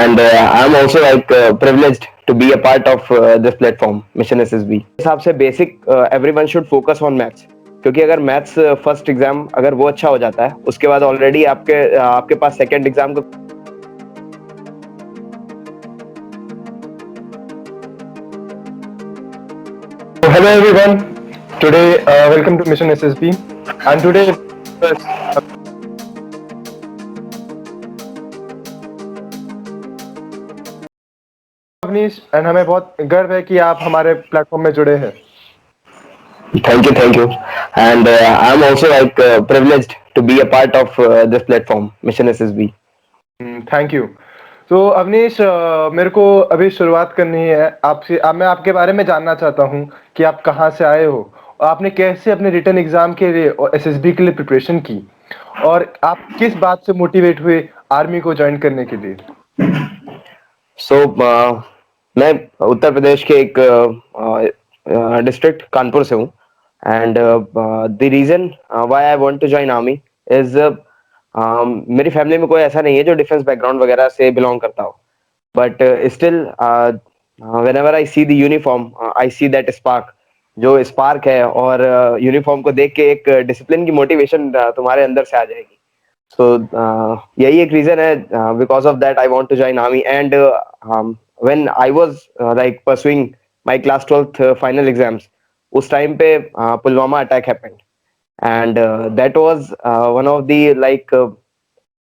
and I'm also privileged to be a part of this platform Mission SSB। हिसाब से basic everyone should focus on maths, क्योंकि अगर maths first exam अगर वो अच्छा हो जाता है, उसके बाद ऑलरेडी आपके पास सेकंड एग्जाम का। Hello everyone. Today, welcome to Mission SSB. And today, Avneesh and हमें बहुत गर्व है कि आप हमारे प्लेटफॉर्म में जुड़े हैं। Thank you, and I'm also privileged to be a part of this platform Mission SSB। Thank you. तो अवनीश, मेरे को अभी शुरुआत करनी है आपसे। मैं आपके बारे में जानना चाहता हूँ कि आप कहाँ से आए हो और आपने कैसे अपने रिटर्न एग्जाम के लिए और एसएसबी के लिए प्रिपरेशन की, और आप किस बात से मोटिवेट हुए आर्मी को ज्वाइन करने के लिए। मैं उत्तर प्रदेश के एक डिस्ट्रिक्ट कानपुर से हूँ, and the reason why I want to join army is मेरी फैमिली में कोई ऐसा नहीं है जो डिफेंस बैकग्राउंड वगैरह से बिलोंग करता हो, but still whenever I see the uniform, I see that spark, जो स्पार्क है, और यूनिफॉर्म को देख के एक डिसिप्लिन की मोटिवेशन तुम्हारे अंदर से आ जाएगी। So यही एक रीजन है, because of that I want to join army। And when I was pursuing my class 12th final exams, उस टाइम पे Pulwama attack happened, and that was one of the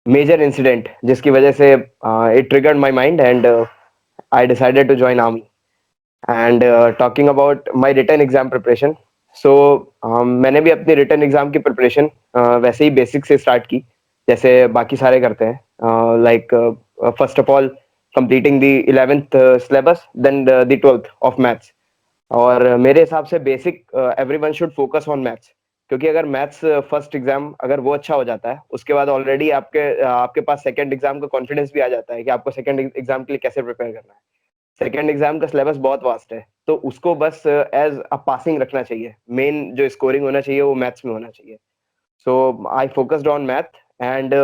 major incident जिसकी वजह से it triggered my mind, and I decided to join army। And talking about my written exam preparation, so मैंने भी अपनी written exam की preparation वैसे ही basic से start की, जैसे बाकी सारे करते हैं। First of all completing the 11th syllabus, then the 12th of maths। और मेरे हिसाब से basic everyone should focus on maths, क्योंकि अगर मैथ्स फर्स्ट एग्जाम अगर वो अच्छा हो जाता है, उसके बाद ऑलरेडी आपके पास सेकंड एग्जाम का कॉन्फिडेंस भी आ जाता है कि आपको सेकंड एग्जाम के लिए कैसे प्रिपेयर करना है। सेकेंड एग्जाम का सिलेबस बहुत वास्ट है, तो उसको बस एज अ पासिंग रखना चाहिए। मेन जो स्कोरिंग होना चाहिए वो मैथ्स में होना चाहिए। So I focused on math, and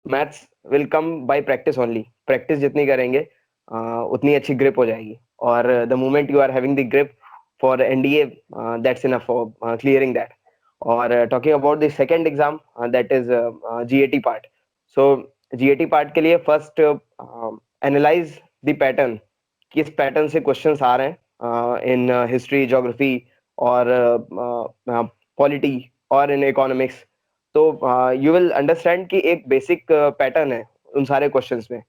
maths will come by practice only. Practice जितनी करेंगे उतनी अच्छी ग्रिप हो जाएगी, और the moment you are having the grip for NDA, that's enough for clearing that. और talking about the second exam, that is GAT part. So GAT part के लिए फर्स्ट एनालाइज द पैटर्न, किस pattern से questions आ रहे हैं in history, geography, और polity, और इन इकोनॉमिक्स। तो यू विल अंडरस्टैंड कि एक बेसिक पैटर्न है उन सारे क्वेश्चंस में।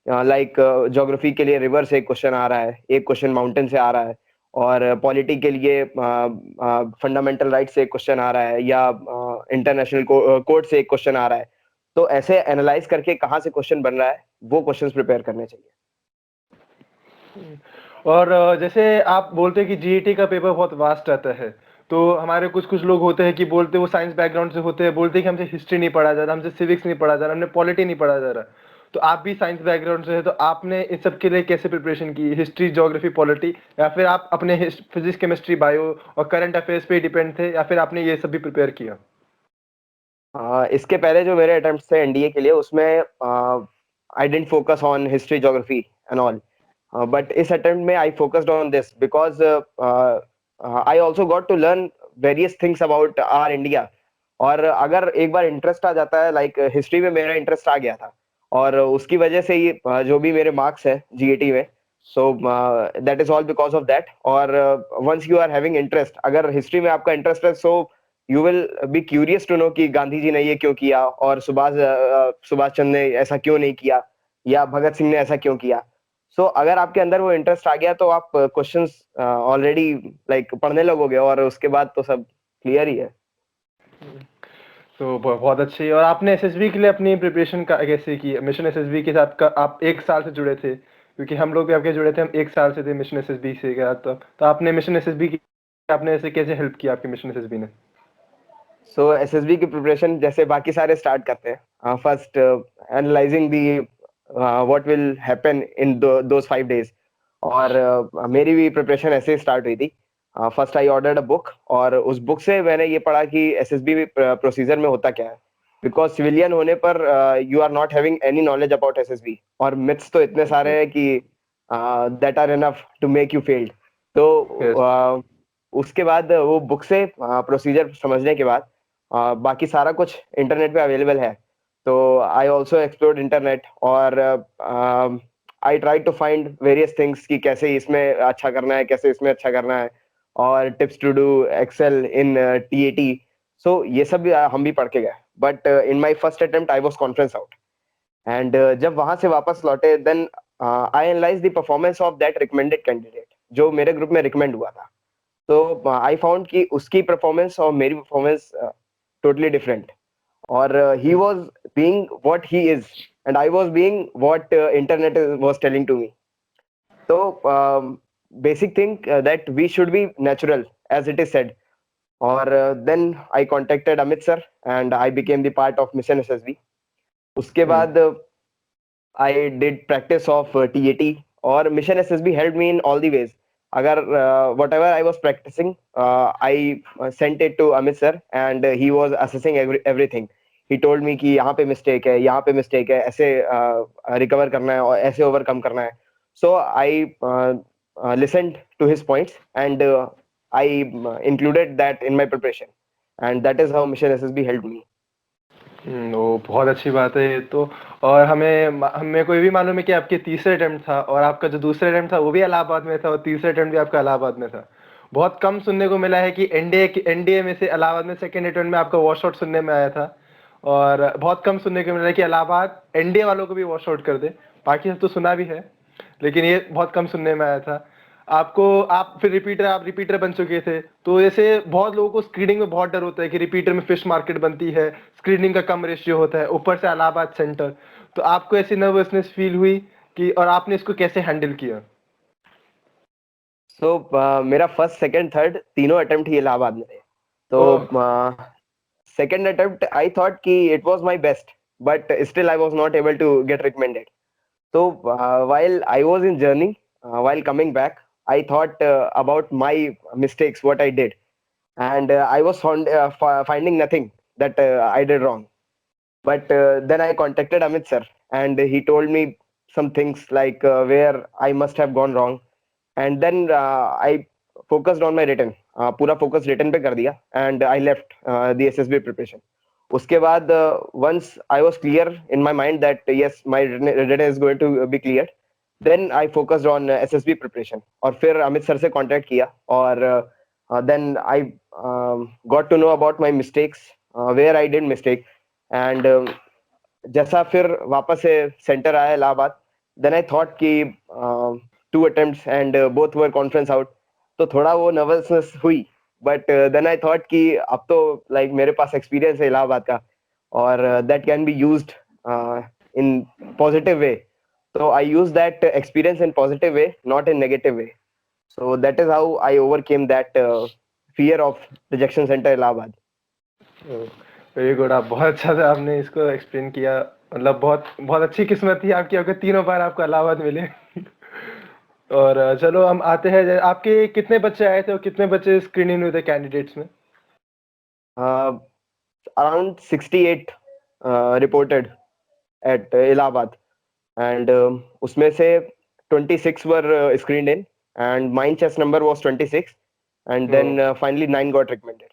ज्योग्राफी के लिए रिवर से एक क्वेश्चन आ रहा है, एक क्वेश्चन माउंटेन से आ रहा है, और पॉलिटी के लिए फंडामेंटल राइट से एक क्वेश्चन आ रहा है, या इंटरनेशनल कोर्ट से एक क्वेश्चन आ रहा है। तो ऐसे एनालाइज करके कहाँ से क्वेश्चन बन रहा है वो क्वेश्चंस प्रिपेयर करने चाहिए। और जैसे आप बोलते हैं कि जीईटी का पेपर बहुत वास्ट रहता है, तो हमारे कुछ कुछ लोग होते हैं कि बोलते वो साइंस बैकग्राउंड से होते हैं, बोलते हैं कि हमसे हिस्ट्री नहीं पढ़ा जा रहा, हमसे सिविक्स नहीं पढ़ा जा रहा, हमने पॉलिटी नहीं पढ़ा जा रहा। तो आप भी साइंस बैकग्राउंड से है, तो आपने इस सब के लिए कैसे प्रिपरेशन की, हिस्ट्री, ज्योग्राफी, पॉलिटी, या फिर आप अपने फिजिक्स, केमिस्ट्री, बायो और करंट अफेयर्स पे डिपेंड थे, या फिर आपने ये सब भी प्रिपेयर किया। इसके पहले जो मेरे अटेम्प्ट थे एनडीए के लिए, उसमें I didn't focus on history, geography and all, but इस अटेम्प्ट में I focused on this because I also got to learn various things about our India. और अगर एक बार इंटरेस्ट आ जाता है, हिस्ट्री में मेरा इंटरेस्ट आ गया था, और उसकी वजह से ही जो भी मेरे मार्क्स है जीएटी में, so that is all because of that. और once you are having interest, अगर हिस्ट्री में आपका इंटरेस्ट है, so you will be curious to know कि गांधी जी ने ये क्यों किया, और सुभाष चंद्र ने ऐसा क्यों नहीं किया, या भगत सिंह ने ऐसा क्यों किया। सो अगर आपके अंदर वो इंटरेस्ट आ गया, तो आप क्वेश्चंस ऑलरेडी पढ़ने लगोगे, और उसके बाद तो सब क्लियर ही है। तो बहुत अच्छी। और आपने एसएसबी के लिए अपनी प्रिपरेशन का कैसे की, मिशन एसएसबी के साथ का आप एक साल से जुड़े थे, क्योंकि हम लोग भी आपके जुड़े थे, हम एक साल से थे मिशन एसएसबी से गया। तो आपने मिशन एसएसबी की, आपने ऐसे कैसे हेल्प किया आपके मिशन एसएसबी ने। सो एसएसबी की प्रिपरेशन जैसे बाकी सारे स्टार्ट करते हैं, first analysing the what will happen in those 5 days। और मेरी भी प्रिपरेशन ऐसे ही स्टार्ट हुई थी। First I ordered a book, और उस बुक से मैंने ये पढ़ा कि एसएसबी प्रोसीजर में होता क्या है। बिकॉज सिविलियन होने पर you are not having any knowledge about SSB, और मिथ्स तो इतने सारे हैं कि that are enough to make you failed. तो यस। उसके बाद वो बुक से प्रोसीजर समझने के बाद बाकी सारा कुछ इंटरनेट पे अवेलेबल है। तो आई ऑल्सो एक्सप्लोर्ड इंटरनेट, और I try to find various things कि कैसे इसमें अच्छा करना है, कैसे इसमें अच्छा करना है, और tips to do excel in TAT. So ये सब भी, हम भी पढ़ के गए। But in my first attempt I was conference out. And जब वहां से वापस लौटे, then I analyse the performance of that recommended candidate जो मेरे ग्रुप में रिकमेंड हुआ था। तो आई फाउंड कि उसकी परफॉर्मेंस और मेरी परफॉर्मेंस टोटली डिफरेंट, और he was being what he is, and I was being what internet was telling to me. तो basic thing that we should be natural as it is said. Or then I contacted Amit sir and I became the part of Mission SSB. उसके बाद I did practice of TAT, और Mission SSB helped me in all the ways. अगर whatever I was practicing, I sent it to Amit sir and he was assessing everything. He told me कि यहाँ पे mistake है, यहाँ पे mistake है, ऐसे recover करना है और ऐसे overcome करना है. So I listened to his points, and I included that in my preparation, and that is how Mission SSB helped me. वो बहुत अच्छी बात है ये तो। और हमें को ये भी मालूम है कि आपके तीसरे अटेम्प्ट था, और आपका जो दूसरा अटेम्प्ट था वो भी इलाहाबाद में था, और तीसरा अटेम्प्ट भी आपका इलाहाबाद में था। बहुत कम सुनने को मिला है कि एनडीए में से इलाहाबाद में सेकंड अटेम्प्ट में आपका वॉश आउट सुनने में आया था। और बहुत कम सुनने को मिला है कि इलाहाबाद एनडीए वालों को भी वॉश आउट कर दे। बाकी सब तो सुना भी है, लेकिन ये बहुत कम सुनने में आया था। आप रिपीटर बन चुके थे, तो जैसे बहुत लोगों को स्क्रीनिंग में बहुत डर होता है कि रिपीटर में फिश मार्केट बनती है, स्क्रीनिंग का कम रेशियो होता है, ऊपर से इलाहाबाद सेंटर। तो आपको ऐसी नर्वसनेस फील हुई कि, और आपने इसको कैसे हैंडल किया? तो मेरा फर्स्ट सेकंड थर्ड तीनों अटेम्प्ट ही इलाहाबाद में थे। तो oh. Second attempt I thought कि it was my best, but still I was not able to get recommended. So while I was in journey, while coming back, I thought about my mistakes, what I did, and I was finding nothing that I did wrong. But then I contacted Amit sir, and he told me some things like where I must have gone wrong, and then I focused on my written, पूरा focus written पे कर दिया, and I left the SSB preparation. उसके बाद once I was clear in my mind that yes, my written is going to be cleared, then I focused on SSB preparation, और फिर Amit sir से contact किया, और then I got to know about my mistakes, where I did mistake, and जैसा फिर वापस से centre आया इलाहाबाद, देन आई थॉट कि two attempts and both were conference out, तो थोड़ा वो नर्वसनेस हुई। बट देन आई थॉट कि अब तो लाइक मेरे पास एक्सपीरियंस है इलाहाबाद का, और that can be used in positive way. तो I use that experience in positive way, not in negative way. So that is how I overcame that fear of rejection centre Allahabad. Very good. आप बहुत अच्छा से आपने इसको explain किया। मतलब बहुत बहुत अच्छी किस्मत थी आपकी, आपके तीनों बार आपको इलाहाबाद मिले। और चलो हम आते हैं, आपके कितने बच्चे आए थे और कितने बच्चे स्क्रीनिंग हुए थे कैंडिडेट्स में? Around 68 reported at Allahabad, and उसमें से 26 were screened in, and mine chess number was 26, and then finally 9 got recommended.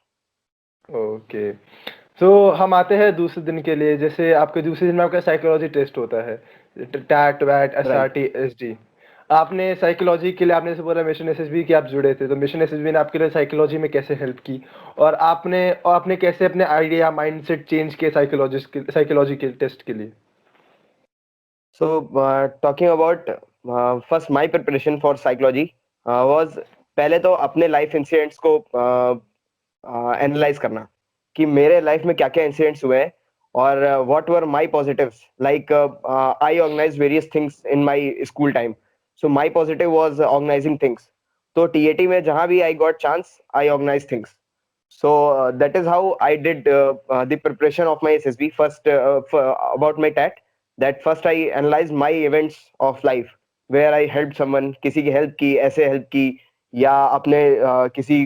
Okay. तो हम आते हैं दूसरे दिन के लिए। जैसे आपके दूसरे दिन में आपका साइकोलॉजी टेस्ट होता है, टैट वैट Right. SRT SD. आपने साइकोलॉजी के लिए, आपने जैसे बोला मिशन एसएसबी के आप जुड़े थे, तो मिशन एसएसबी ने आपके लिए साइकोलॉजी में कैसे हेल्प की, और आपने कैसे अपने आइडिया माइंडसेट चेंज किए साइकोलॉजी के टेस्ट के लिए? So talking about first my preparation for psychology was, पहले तो अपने लाइफ इंसिडेंट्स को एनालाइज करना कि मेरे लाइफ में क्या क्या इंसिडेंट्स हुए हैं, और what were my positives. Like I organise various things in my school time, so my positive was organising things. तो टीएटी में जहां भी I got chance, I organise things. So that is how I did the preparation of my SSB. First, about my TAT, that first I analyzed my events of life where I helped someone, किसी की help की, ऐसे help की, या अपने किसी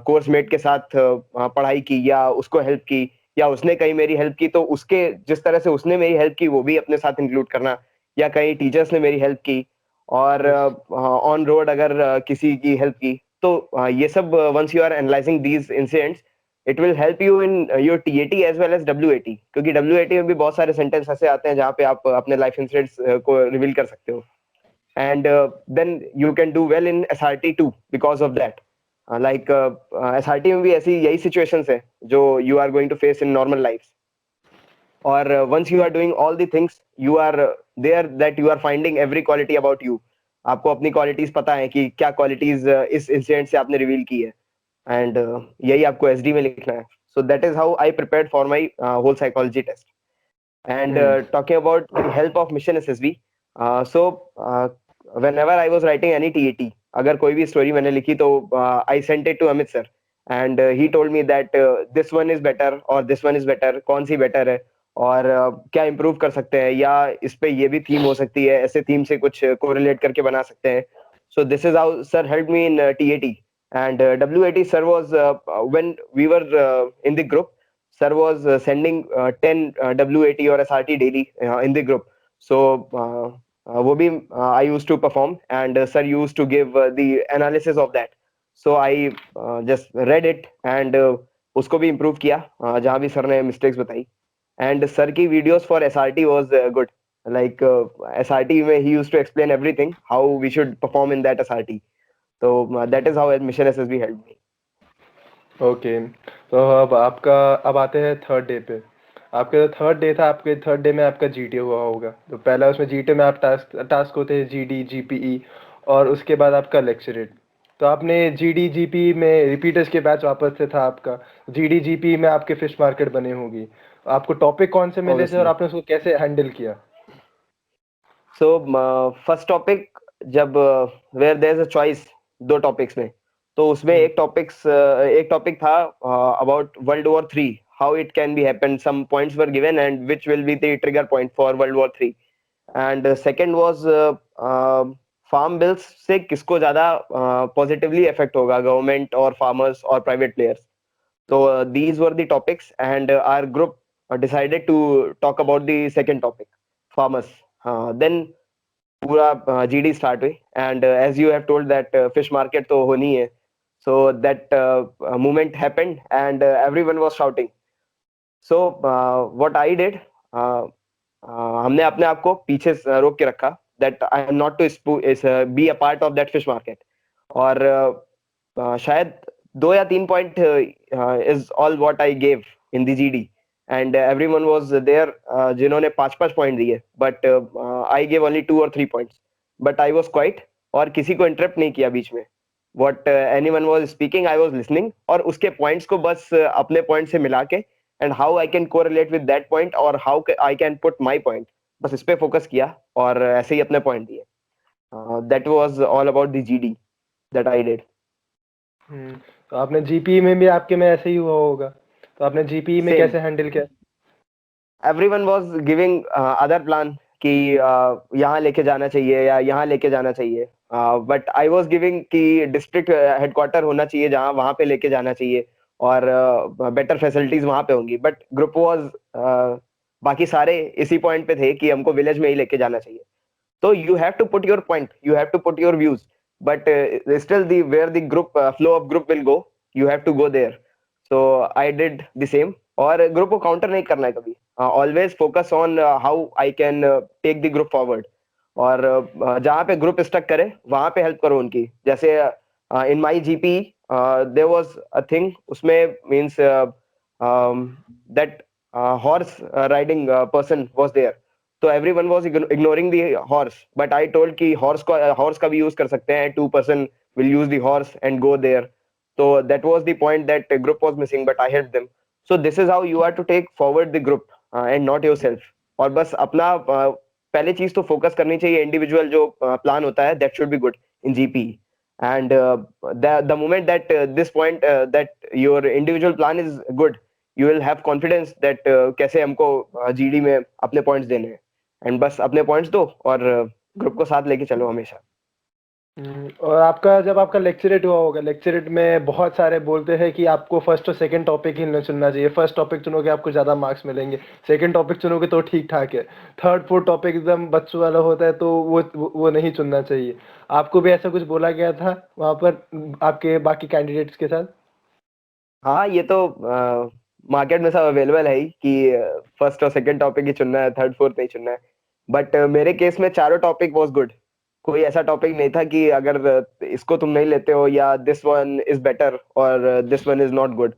course met के साथ पढ़ाई की या उसको हेल्प की, या उसने कहीं मेरी हेल्प की तो उसके जिस तरह से उसने मेरी हेल्प की वो भी अपने साथ इंक्लूड करना, या कहीं टीचर्स ने मेरी हेल्प की, और यस। ऑन रोड अगर किसी की हेल्प की, तो ये सब once you are analysing these incidents, it will help you in your TAT as well as WAT, क्योंकि डब्ल्यूएटी में भी बहुत सारे सेंटेंस ऐसे आते हैं जहाँ पे आप अपने लाइफ इंसिडेंट्स को रिवील कर सकते हो, and then you can do well in SRT too because of that. Like SRT में भी ऐसी यही situations है जो you are going to face in normal lives. और once you are doing all the things, you are there that you are finding every quality about you. आपको अपनी qualities पता है कि क्या qualities इस incident से आपने reveal की है, and यही आपको SD में लिखना है. So that is how I prepared for my whole psychology test. And hmm. talking about the help of Mission SSB, whenever I was writing any TAT, अगर कोई भी story मैंने लिखी तो I sent it to Amit sir, and he told me that this one is better और this one is better, कौन सी better है और क्या improve कर सकते हैं, या इस पे ये भी theme हो सकती है, ऐसे theme से कुछ correlate करके बना सकते हैं. So this is how sir helped me in TAT. And WAT sir was when we were in the group, sir was sending 10 WAT or SRT daily in the group. So वो भी I used to perform, and sir used to give the analysis of that. So I just read it, and उसको भी improve किया जहाँ भी sir ने mistakes बताई. And sir की videos for SRT was good. Like SRT में he used to explain everything how we should perform in that SRT. So that is how Mission SSB helped me. Okay. तो अब आते हैं third day पे। आपके जो third day था, आपके थर्ड डे में आपका जीटीए हुआ होगा। तो पहला उसमें जीटीए में आप टास्क टास्क होते हैं जीडी जीपीई, और उसके बाद आपका लेक्चरेट। तो आपने जीडी जीपी में रिपीटर्स के बैच वापस से था आपका, जीडी जीपी में आपके फिश मार्केट बने होंगी। आपको टॉपिक कौन से मिले थे और Obviously. आपने उसको कैसे हैंडल किया? So first topic, जब where there is a choice दो topics में, तो उसमें हम्म। एक topic था about World War III, how it can be happened, some points were given and which will be the trigger point for World War III. And second was farm bills से किसको ज़्यादा positively affect होगा, government और farmers और private players. So these were the topics, and our group decided to talk about the second topic, farmers. Then पूरा GD start हुई, and as you have told that fish market तो होनी है, so that moment happened, and everyone was shouting. So what I did, uh, हमने अपने आप को पीछे रोक के रखा, that I am not to be a part of that fish market. और शायद 2 या 3 point is all what I gave in the GD, and everyone was there जिन्होंने 5-5 पॉइंट दिए, बट आई गेव ओनली 2 और 3 points. But I was quite, और किसी को interrupt नहीं किया बीच में. What anyone was speaking I was listening, और उसके पॉइंट्स को बस अपने पॉइंट से मिला के, and how I can correlate with that point, और how I can put my point, बस इस पे फोकस किया और ऐसे ही अपने पॉइंट दिए. That was all about the GD that I did. Hmm. तो आपने जीपीई में भी आपके में ऐसे ही हुआ होगा। तो आपने जीपीई में सेम, कैसे हैंडल किया? Everyone was giving other plan कि यहाँ लेके जाना चाहिए या यहाँ लेके जाना चाहिए, बट आई वाज गिविंग कि डिस्ट्रिक्ट हेडक्वार्टर होना चाहिए जहाँ, वहाँ पे लेके जाना चाहिए, और बेटर फैसिलिटीज वहाँ पे होंगी. बट ग्रुप वाज, बाकी सारे इसी पॉइंट पे थे कि हमको विलेज में ही लेके जाना चाहिए. So you have to put your point, you have to put your views, but still the where the group flow of group will go, you have to go there. So I did the same. और group को counter नहीं करना है कभी, always focus on how I can take the group forward. और जहाँ पे group stuck करे वहां पे हेल्प करो उनकी. जैसे in my GP there was a thing, उसमें means that horse riding person was there. तो everyone was ignoring the horse, but I told कि हॉर्स का भी यूज कर सकते हैं, 2 person will use the horse and go there. So that was the point that group was missing, but I helped them. So this is how you are to take forward the group and not yourself. और बस अपना पहले चीज तो focus करनी चाहिए, individual जो plan होता है that should be good in GP. And the moment that this point that your individual plan is good, you will have confidence that कैसे हमको GD में अपने पॉइंट्स देने हैं, एंड बस अपने पॉइंट्स दो और ग्रुप को साथ लेके चलो हमेशा. और आपका जब आपका लेक्चरेट हुआ होगा, लेक्चरेट में बहुत सारे बोलते हैं कि आपको फर्स्ट और सेकंड टॉपिक ही नहीं चुनना चाहिए, फर्स्ट टॉपिक चुनोगे आपको ज़्यादा मार्क्स मिलेंगे, सेकंड टॉपिक चुनोगे तो ठीक ठाक है, थर्ड फोर्थ टॉपिक एकदम बच्चों वाला होता है तो वो नहीं चुनना चाहिए। आपको भी ऐसा कुछ बोला गया था वहाँ पर आपके बाकी कैंडिडेट्स के साथ? हाँ, ये तो मार्केट में सब अवेलेबल है ही कि फर्स्ट और सेकंड टॉपिक ही चुनना है, थर्ड फोर्थ नहीं चुनना है। बट मेरे केस में चारों टॉपिक वाज गुड। कोई ऐसा टॉपिक नहीं था कि अगर इसको तुम नहीं लेते हो या दिस वन इज बेटर और this one is not good.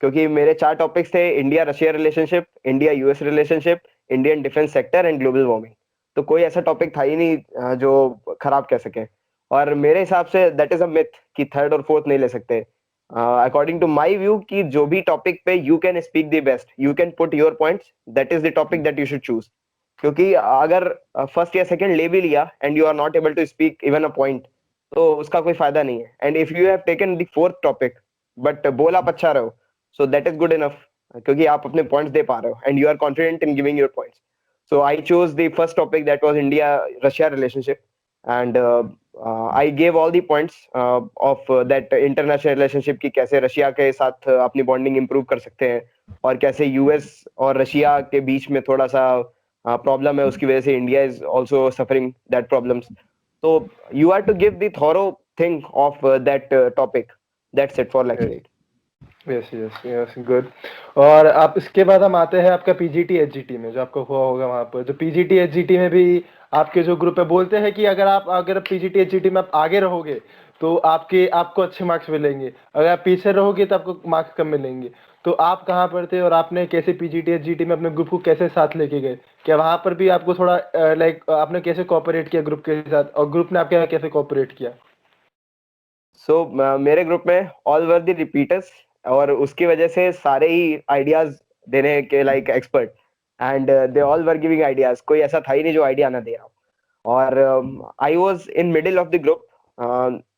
क्योंकि मेरे चार टॉपिक्स थे: India Russia relationship, India US relationship, Indian defence sector and global warming. तो कोई ऐसा टॉपिक था ही नहीं जो खराब कह सके। और मेरे हिसाब say that is a myth कि थर्ड और फोर्थ नहीं ले सकते। अकॉर्डिंग टू माई व्यू कि जो भी टॉपिक पे you can speak the best, you can put your points, that is the topic that you should choose. क्योंकि अगर फर्स्ट या सेकंड ले भी लिया and you are not able to speak even a point, तो उसका कोई फायदा नहीं है। And if you have taken the fourth topic but बोल आप अच्छा रहो, so that is good enough, क्योंकि आप अपने पॉइंट्स दे पा रहे हो and you are confident in giving your points. So I chose the first topic that was India Russia relationship, and I gave all the points of that international relationship की कैसे Russia के साथ अपनी bonding improve कर सकते हैं, और कैसे यूएस और रशिया के बीच में थोड़ा सा प्रॉब्लम है, उसकी वजह से India is also suffering that problems. तो you are to give the thorough thing of that topic. That's it for lecture 8। Yes yes yes, good. और आप इसके बाद हम आते हैं आपका पीजीटी एचजीटी में, जो आपका हुआ होगा वहाँ पर। जो पीजीटी एचजीटी में भी आपके जो ग्रुप है बोलते हैं कि अगर पीजीटी एचजीटी में आप आगे रहोगे तो आपको अच्छे मार्क्स मिलेंगे, अगर आप पीछे रहोगे तो आपको मार्क्स कम मिलेंगे। तो आप कहाँ पर थे और आपने कैसे पीजीटी एचजीटी में अपने ग्रुप को कैसे साथ लेके गए? क्या वहाँ पर भी आपको थोड़ा लाइक आपने कैसे कोऑपरेट किया ग्रुप के साथ, और ग्रुप ने आपके यहाँ कैसे कोऑपरेट किया? सो मेरे ग्रुप में ऑल वर द रिपीटर्स, और उसकी वजह से सारे ही आइडियाज देने के like expert, and they all were giving ideas. कोई ऐसा था ही नहीं जो आइडिया ना दे रहा हो। और I was in middle of the group,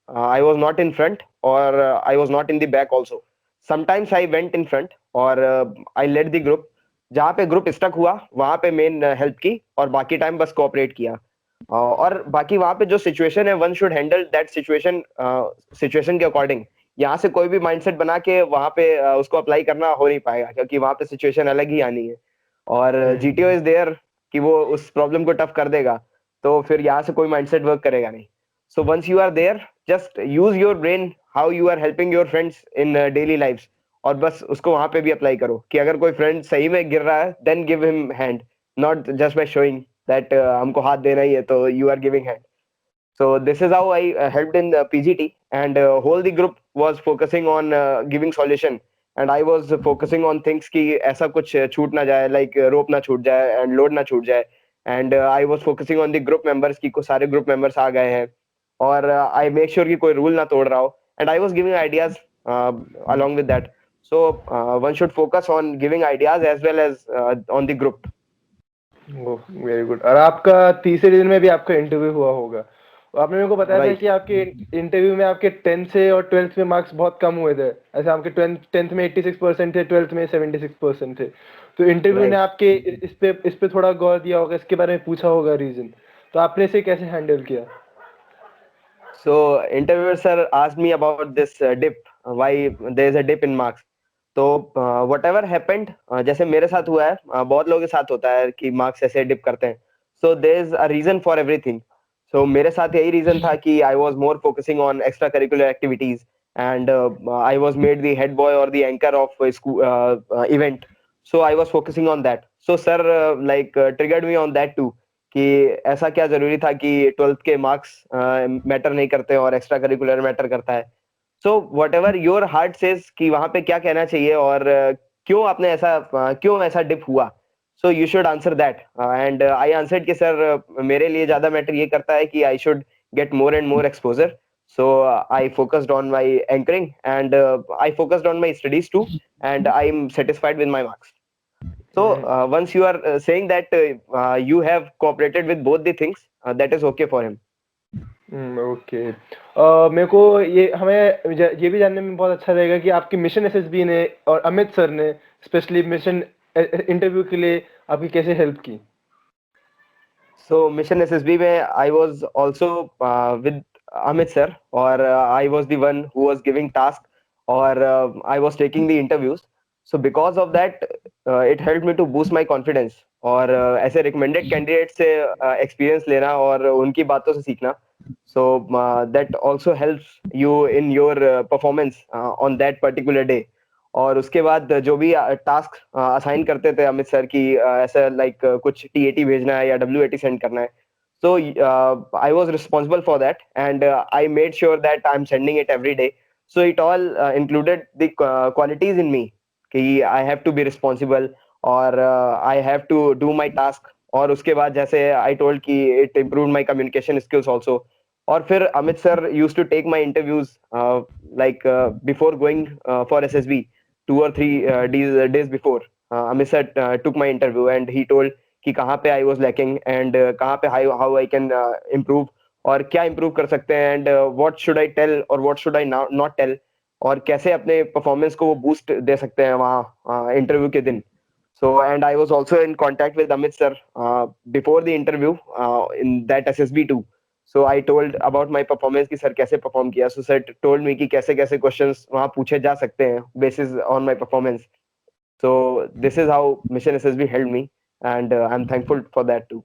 I was not in front और I was not in the back also. Sometimes I went in front और आई लेड द ग्रुप। जहाँ पे ग्रुप स्टक हुआ वहां पे मेन हेल्प की, और बाकी टाइम बस कोऑपरेट किया। और बाकी वहां पे जो सिचुएशन है, one should handle that situation situation के अकॉर्डिंग। यहाँ से कोई भी माइंडसेट बना के वहां पे उसको अप्लाई करना हो नहीं पाएगा, क्योंकि वहां पे सिचुएशन अलग ही आनी है। और जीटीओ इज देयर कि वो उस प्रॉब्लम को टफ कर देगा। तो फिर यहाँ से कोई माइंडसेट वर्क करेगा नहीं। So once you are there, just use your brain, how you are helping your friends in daily life, और बस उसको वहां पे भी अप्लाई करो कि अगर कोई फ्रेंड सही में गिर रहा है, then give him hand, not just by showing that हमको हाथ देना ही है तो you are giving hand. So this is how I helped in PGT, and whole the group was focusing on giving solution, and I was focusing on things कि ऐसा कुछ छूट ना जाए, like rope ना छूट जाए and load ना छूट जाए। and I was focusing on the group members कि को सारे group members आ गए हैं, और I make sure कि कोई rule ना तोड़ रहा हो, and I was giving ideas uh, along with that. So one should focus on giving ideas as well as on the group. Oh very good. और आपका तीसरे दिन में भी आपका इंटरव्यू हुआ होगा, तो आपने मेरे को बताया था Right. कि आपके इंटरव्यू में आपके 10th से और 12th में मार्क्स बहुत कम हुए थे। ऐसे आपके 10th में 86% थे, 12th में 76% थे। तो इंटरव्यू ने Right. आपके इस पे थोड़ा गौर दिया होगा, इसके बारे में पूछा होगा रीजन, तो आपने इसे कैसे हैंडल किया? So interviewer sir asked me about this dip, why there is a dip in marks. तो whatever happened, जैसे मेरे साथ हुआ है, बहुत लोगों के साथ होता है कि मार्क्स ऐसे डिप करते हैं। So there is a reason for everything. So मेरे साथ यही रीजन था कि I was more focusing on extracurricular activities, and I was made the head boy or the anchor of a school event. So I was focusing on that. So sir triggered me on that too, कि ऐसा क्या जरूरी था कि twelfth के marks matter नहीं करते और एक्स्ट्रा करिकुलर मैटर करता है। So what ever your heart says कि वहां पे क्या कहना चाहिए, और क्यों ऐसा डिप हुआ। So you should answer that, and I answered कि सर मेरे लिए ज्यादा मैटर ये करता है कि I should get more and more exposure. So I focused on my anchoring, and I focused on my studies too, and I am satisfied with my marks. So once you are saying that you have cooperated with both the things, that is okay for him. Okay. मेरे को ये भी जानने में बहुत अच्छा रहेगा कि आपकी मिशन एसएसबी ने और अमित सर ने स्पेशली मिशन इंटरव्यू के लिए आपकी कैसे हेल्प की? So mission SSB में I was also with Amit sir, और I was the one who was giving task, और I was taking the interviews. So because of that it help me to boost my confidence, और ऐसे recommended candidate से experience लेना और उनकी बातों से सीखना. So that also helps you in your performance on that particular day. और उसके बाद जो भी टास्क असाइन करते थे अमित सर की, ऐसा लाइक कुछ टीएटी भेजना है या डब्ल्यूएटी सेंड करना है, so I was responsible for that, and I made sure that I'm sending it every day. So it all included the qualities in me कि I have to be responsible, और I have to do my task. और उसके बाद जैसे I told कि it improved my communication skills also. और फिर Amit sir used to take my interviews like before going for SSB 2 or 3 days before. Amit sir took my interview and he told कि कहाँ पे आई वॉज लैकिंग, एंड कहाँ पे how I can improve, और क्या improve कर सकते हैं, and what should I tell और what should I not tell, और कैसे अपने परफॉर्मेंस को वो बूस्ट दे सकते हैं वहाँ इंटरव्यू के दिन. So, and I was also in contact with Amit sir before the interview in that SSB too. So I told about my performance कि सर कैसे परफॉर्म किया. So sir told me कि कैसे कैसे क्वेश्चंस वहाँ पूछे जा सकते हैं basis on my performance. So this is how Mission SSB helped me, and I'm thankful for that too.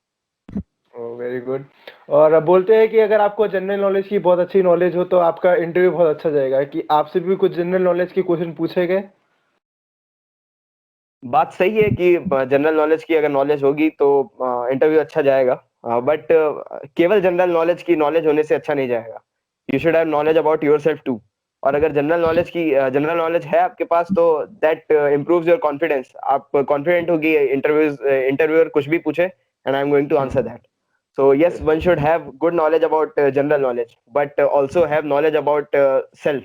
Very good. और अब बोलते हैं कि अगर आपको जनरल नॉलेज की बहुत अच्छी नॉलेज हो तो आपका इंटरव्यू बहुत अच्छा जाएगा. कि आपसे भी कुछ जनरल नॉलेज के क्वेश्चन पूछे गए? बात सही है कि जनरल नॉलेज की अगर नॉलेज होगी तो इंटरव्यू अच्छा जाएगा, बट केवल जनरल नॉलेज की नॉलेज होने से अच्छा नहीं जाएगा. You should have knowledge about yourself too. और अगर जनरल नॉलेज है आपके पास, तो दैट इम्प्रूव्स योर कॉन्फिडेंस. आप कॉन्फिडेंट होगी इंटरव्यूअर कुछ भी पूछे, and I am going to answer that. So yes, Yes. one should have good knowledge about general knowledge, but also have knowledge about self.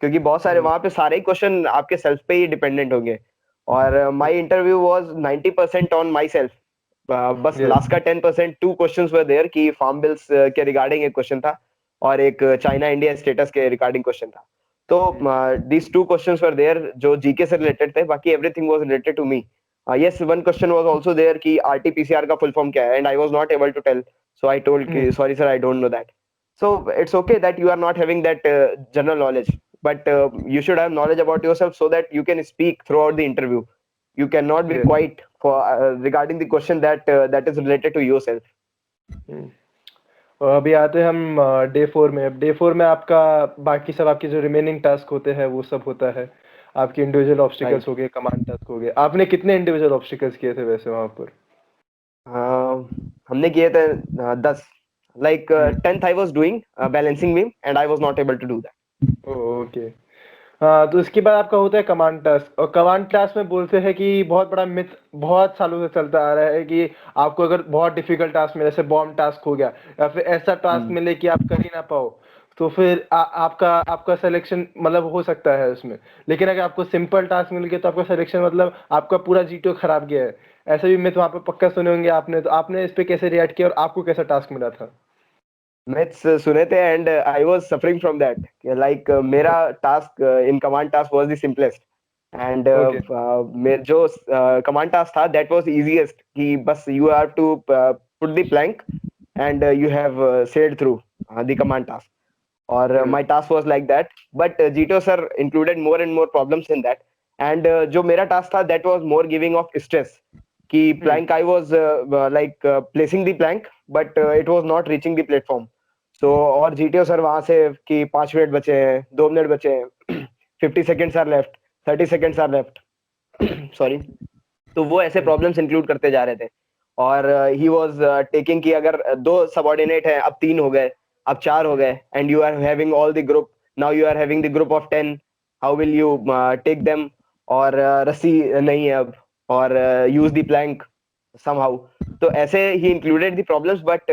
क्योंकि बहुत सारे हम्म. वहां पे सारे ही क्वेश्चन आपके सेल्फ पे ही डिपेंडेंट होंगे. और my interview was 90% on myself. बस Yes. लास्ट का 10% 2 क्वेश्चंस वर देयर कि फार्म बिल्स के रिगार्डिंग एक क्वेश्चन था, और एक चाइना इंडिया स्टेटस के रिगार्डिंग क्वेश्चन था. तो दीज 2 क्वेश्चंस वर देयर जो जीके से रिलेटेड थे, बाकी everything was related to me. Yes, one question was also there कि RT-PCR का full form क्या है, and I was not able to tell. So I told कि sorry sir, I don't know that. So it's okay that you are not having that general knowledge, but you should have knowledge about yourself so that you can speak throughout the interview. You cannot be Yes. quiet for regarding the question that is related to yourself. हम्म. और अभी आते हैं हम day 4 में. अब day 4 में आपका बाकी सब आपके जो रिमेनिंग टास्क होते हैं वो सब होता है. आपके इंडिविजुअल ऑब्स्टिकल्स Right. हो गए, कमांड टास्क हो गए. आपने कितने इंडिविजुअल ऑब्स्टिकल्स किए थे वैसे वहां पर? हमने किए थे 10. Like hmm. 10th I was doing balancing beam, and I was not able to do that. Okay. हाँ, तो इसके बाद आपका होता है कमांड टास्क. और कमांड टास्क में बोलते हैं कि बहुत बड़ा मिथ बहुत सालों से चलता आ रहा है कि आपको अगर बहुत डिफिकल्ट टास्क मिले, जैसे बॉम्ब टास्क हो गया, या फिर ऐसा टास्क Hmm. मिले कि आप कर ही ना पाओ, तो फिर आपका आपका सिलेक्शन मतलब हो सकता है उसमें. लेकिन अगर आपको सिंपल टास्क मिल गया तो आपका सिलेक्शन मतलब आपका पूरा जीटीओ खराब गया है. ऐसे भी मिथ वहाँ पे पक्का सुने होंगे आपने. तो आपने इस पे कैसे रिएक्ट किया और आपको कैसा टास्क मिला था? myths सुने थे, and I was suffering from that. Like मेरा task in command task was the simplest, and okay. जो command task था that was easiest कि बस you have to put the plank, and you have sailed through the command task. और my task was like that, but GTO sir included more and more problems in that. And जो मेरा task था that was more giving of stress कि plank I was like placing the plank, but it was not reaching the platform. So और GTO sir वहां से कि 5 minute बचे हैं, 2 मिनट बचे हैं, 50 seconds are left, 30 seconds are left, sorry. तो वो ऐसे प्रॉब्लम्स इंक्लूड करते जा रहे थे. और ही वाज टेकिंग कि अगर 2 सबऑर्डिनेट हैं, अब 3 हो गए, अब 4 हो गए, and you are having all the group. Now you are having the group of 10. How will you take them? और रस्सी नहीं है अब, और यूज द प्लैंक somehow. तो ऐसे ही included the problems, but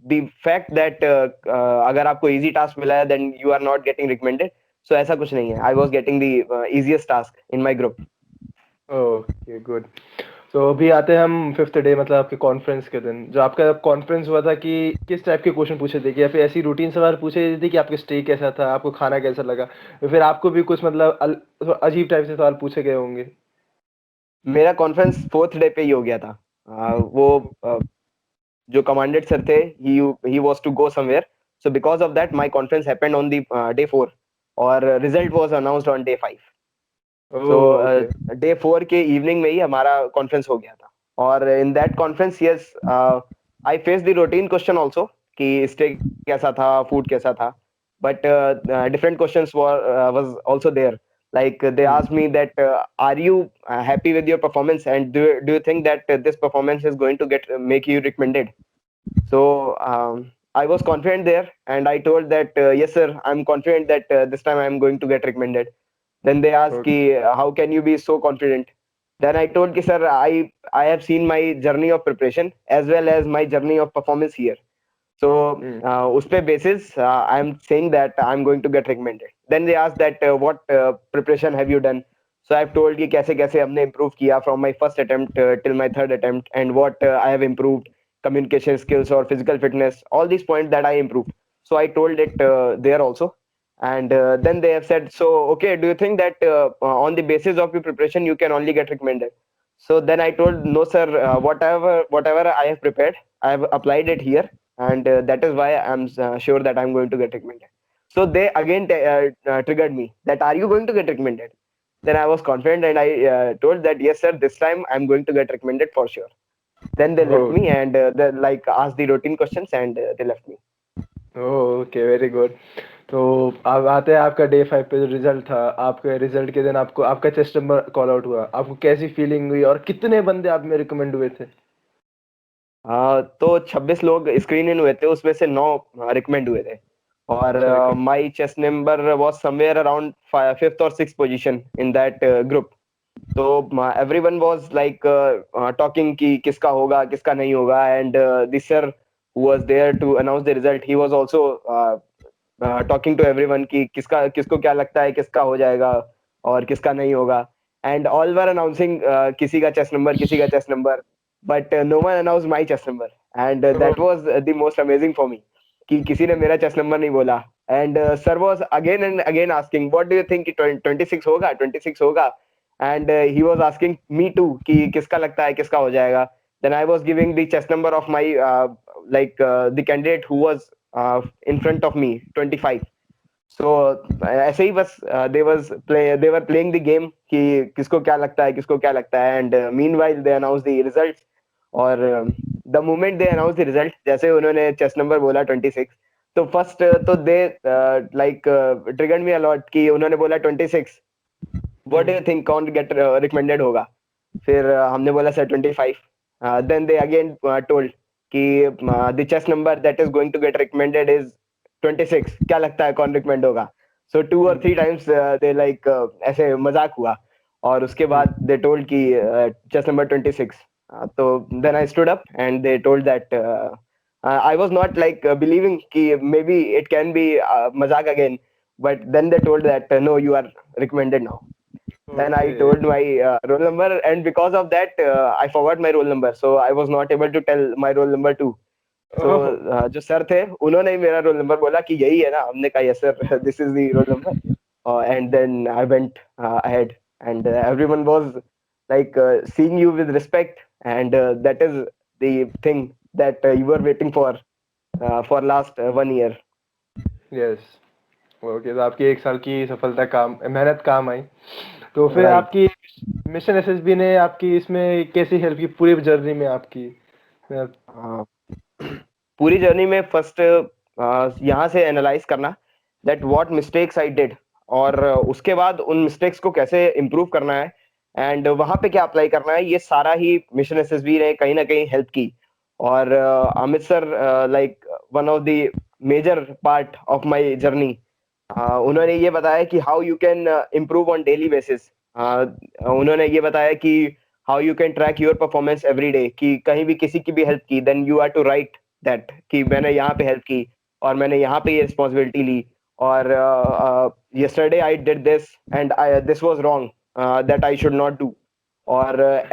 the fact that अगर आपको इजी टास्क मिला है then you are not getting recommended. So ऐसा कुछ नहीं है. I was getting the easiest task in my group. Okay, good. तो अभी आते हैं हम फिफ्थ डे, मतलब आपके कॉन्फ्रेंस के दिन. जो आपका कॉन्फ्रेंस हुआ था कि किस टाइप के क्वेश्चन पूछे थे? कि या फिर ऐसी रूटीन सवाल पूछे थे कि आपके स्टे कैसा था, आपको खाना कैसा लगा, या फिर आपको भी कुछ मतलब अजीब टाइप से सवाल पूछे गए होंगे? मेरा कॉन्फ्रेंस 4th डे पे ही हो गया था. वो जो कमांडेड सर थे, he was to go somewhere. So because of that, my conference happened on the day 4, or result was announced on day 5. So oh! Okay. Day 4 के इवनिंग में ही हमारा कॉन्फ्रेंस हो गया था, और in that conference, yes, I face the routine question also, कि stay कैसा था, फूड कैसा था, but different questions was also there. Like they hmm, asked me that, are you happy with your performance, and do you think that this performance is going to get make you recommended? So I was confident there, and I told that, yes sir, I'm confident that this time I'm going to get recommended. Then they asked okay. ki, how can you be so confident? Then I told ki, sir, I have seen my journey of preparation as well as my journey of performance here. So हुँ, उस पे basis, I'm saying that I'm going to get recommended. Then they asked that, what preparation have you done? So I've told कि कैसे कैसे हमने improve किया from my first attempt till my third attempt, and what I have improved, communication skills or physical fitness, all these points that I improved. So I told it there also. And then they have said, so okay, do you think that on the basis of your preparation you can only get recommended? So then I told, no sir, whatever I have prepared, I have applied it here, and that is why I'm sure that I'm going to get recommended. So they again triggered me that, are you going to get recommended? Then I was confident, and I told that, yes sir, this time I'm going to get recommended for sure. Then they left oh! me, and they like asked the routine questions, and they left me. Oh! Okay, very good. तो अब आते हैं आपका day 5 पे जो result था, आपके result के दिन आपको आपका चेस्ट नंबर कॉल आउट हुआ। आपको कैसी फीलिंग हुई और कितने बंदे आप में रिकमेंड हुए थे? तो 26 लोग स्क्रीन इन हुए थे, उसमें से 9 रिकमेंड हुए थे, और अच्छा recommend. My chest number was somewhere around 5th और 6th position in that group. तो everyone was like talking कि किसका होगा किसका नहीं होगा, and the sir who was there to announce the result, he was also talking to everyone कि किसका किसको क्या लगता है किसका हो जाएगा और किसका नहीं होगा. एंड ऑल वर अनाउंसिंग किसी का चेस्ट नंबर किसी का chest number, but no one announce my chest number. And oh! That was the most amazing for me कि किसी ने मेरा चेस्ट नंबर नहीं बोला. And sir was again and again asking, what do you think, 26 होगा 26 होगा. And he was asking me to कि किसका लगता है किसका हो जाएगा. Then I was giving the chest number of my, like the candidate who was in front of me, 25. So ऐसे ही बस they were playing the game कि किसको क्या लगता है किसको क्या लगता है. And meanwhile they announced the results. और the moment they announced the result, जैसे उन्होंने चेस्ट नंबर बोला 26, तो फर्स्ट तो दे like triggered me a lot कि उन्होंने बोला 26, what do hmm, you think कौन गेट रिकमेंडेड होगा. फिर हमने बोला sir 25. Then they again told कि the chest number that is going to get recommended is 26, क्या लगता है कौन रिकमेंड होगा. So 2 or 3 times they like ऐसे मजाक हुआ, और उसके हुँ। बाद दे टोल्ड कि चेस्ट नंबर 26. तो then I stood up and they told that, I was not like believing कि may be it can be मजाक again, but then they told that, no, you are recommended now. Then I okay. told my roll number, and because of that, I forgot my roll number, so I was not able to tell my roll number too. So ओह! जो sir थे उन्होंने ही मेरा roll number बोला कि यही है ना. हमने कहा yes sir, this is the roll number. And then I went ahead, and everyone was like seeing you with respect, and that is the thing that you were waiting for last 1 year. Yes. Okay, तो आपकी 1 साल की सफलता काम मेहनत काम आई। तो फिर Right. आपकी मिशन एसएसबी ने आपकी इसमें कैसी हेल्प की पूरी जर्नी में आपकी? अ, uh, पूरी जर्नी में फर्स्ट यहाँ से एनालाइज करना that what mistakes I did, और उसके बाद उन मिस्टेक्स को कैसे इम्प्रूव करना है, एंड वहां पे क्या अप्लाई करना है, ये सारा ही मिशन एसएसबी ने कहीं ना कहीं हेल्प की. और Amit sir, like one of the major part of my journey, उन्होंने ये बताया कि how you can improve on daily basis. उन्होंने ये बताया कि how you can track your performance every day, कि कहीं भी किसी की भी हेल्प की, then you are to write that कि मैंने यहाँ पे हेल्प की और मैंने यहाँ पे ये रिस्पॉन्सिबिलिटी ली, और yesterday I did this, and this was wrong, that I should not do. Or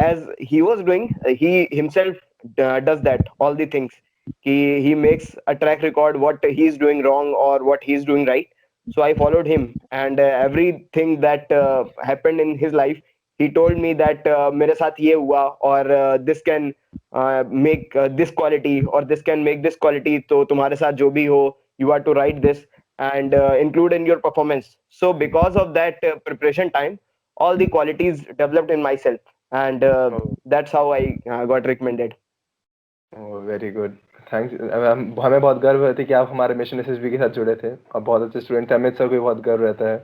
as he was doing, he himself does that all the things. He makes a track record what he's doing wrong or what he's doing right. So I followed him, and everything that happened in his life, he told me that मेरे साथ ये हुआ, और this can make this quality, or this can make this quality. तो तुम्हारे साथ जो भी हो, you are to write this and include in your performance. So because of that preparation time, all the qualities developed in myself, and Oh, that's how I got recommended. Very good, thanks. हमें बहुत गर्व है कि आप हमारे mission SSB के साथ जुड़े थे, आप बहुत अच्छे स्टूडेंट थे, अमित सर को भी बहुत गर्व रहता है।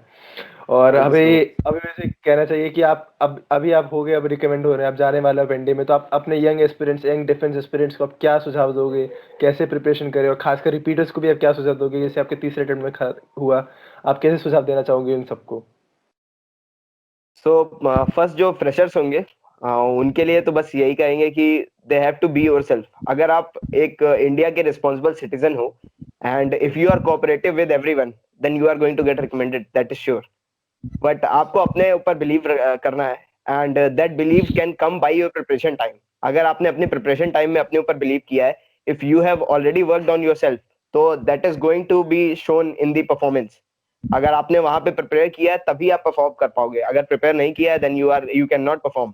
और Thank you अभी so much. अभी मुझे कहना चाहिए कि आप अब अभी आप हो गए, अब रिकमेंड हो रहे हैं, आप जाने वाले हो एनडीए में, तो आप अपने young aspirants, young defence aspirants को आप क्या सुझाव दोगे, कैसे प्रिपरेशन करें, और खासकर रिपीटर्स को भी आप क्या सुझाव दोगे, जैसे आपके तीसरे अटेम्प्ट में हुआ, आप कैसे सुझाव देना चाहोगे इन सबको? सो फर्स्ट जो फ्रेशर्स होंगे उनके लिए तो बस यही कहेंगे कि they have to be yourself. अगर आप एक इंडिया के रिस्पॉन्सिबल सिटीजन हो and if you are cooperative with everyone, then you are going to get recommended, that is sure. But आपको अपने ऊपर बिलीव करना है, and that believe can come by your preparation time. अगर आपने अपनी प्रिपरेशन टाइम में अपने ऊपर बिलीव किया है, if you have already worked on yourself, तो that is going to be shown in the performance. अगर आपने वहां पे प्रिपेयर किया है तभी आप परफॉर्म कर पाओगे, अगर प्रिपेयर नहीं किया है then you can not perform.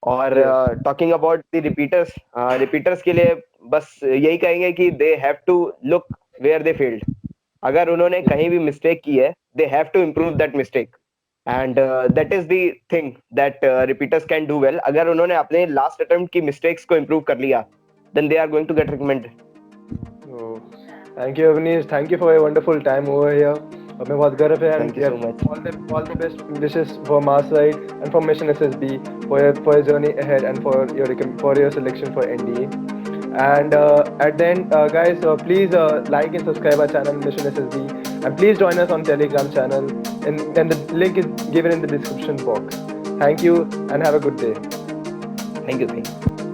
और yes. Talking about the repeaters, repeaters के लिए बस यही कहेंगे कि they have to look where they failed. अगर उन्होंने कहीं भी मिस्टेक की है, they have to improve that mistake, and that is the thing that repeaters can do well. अगर उन्होंने अपने लास्ट अटेम्प्ट की मिस्टेक्स को इम्प्रूव कर लिया, then they are going to get recommended. Oh, thank you, Avnish. Thank you for your wonderful time over here. हमें बहुत गर्व है, thank and you yeah, so much. all the best wishes from our side and from Mission SSB for your journey ahead and for your selection for NDA. And at the end, guys, please like and subscribe our channel Mission SSB, and please join us on Telegram channel, and the link is given in the description box. Thank you and have a good day. Thank you.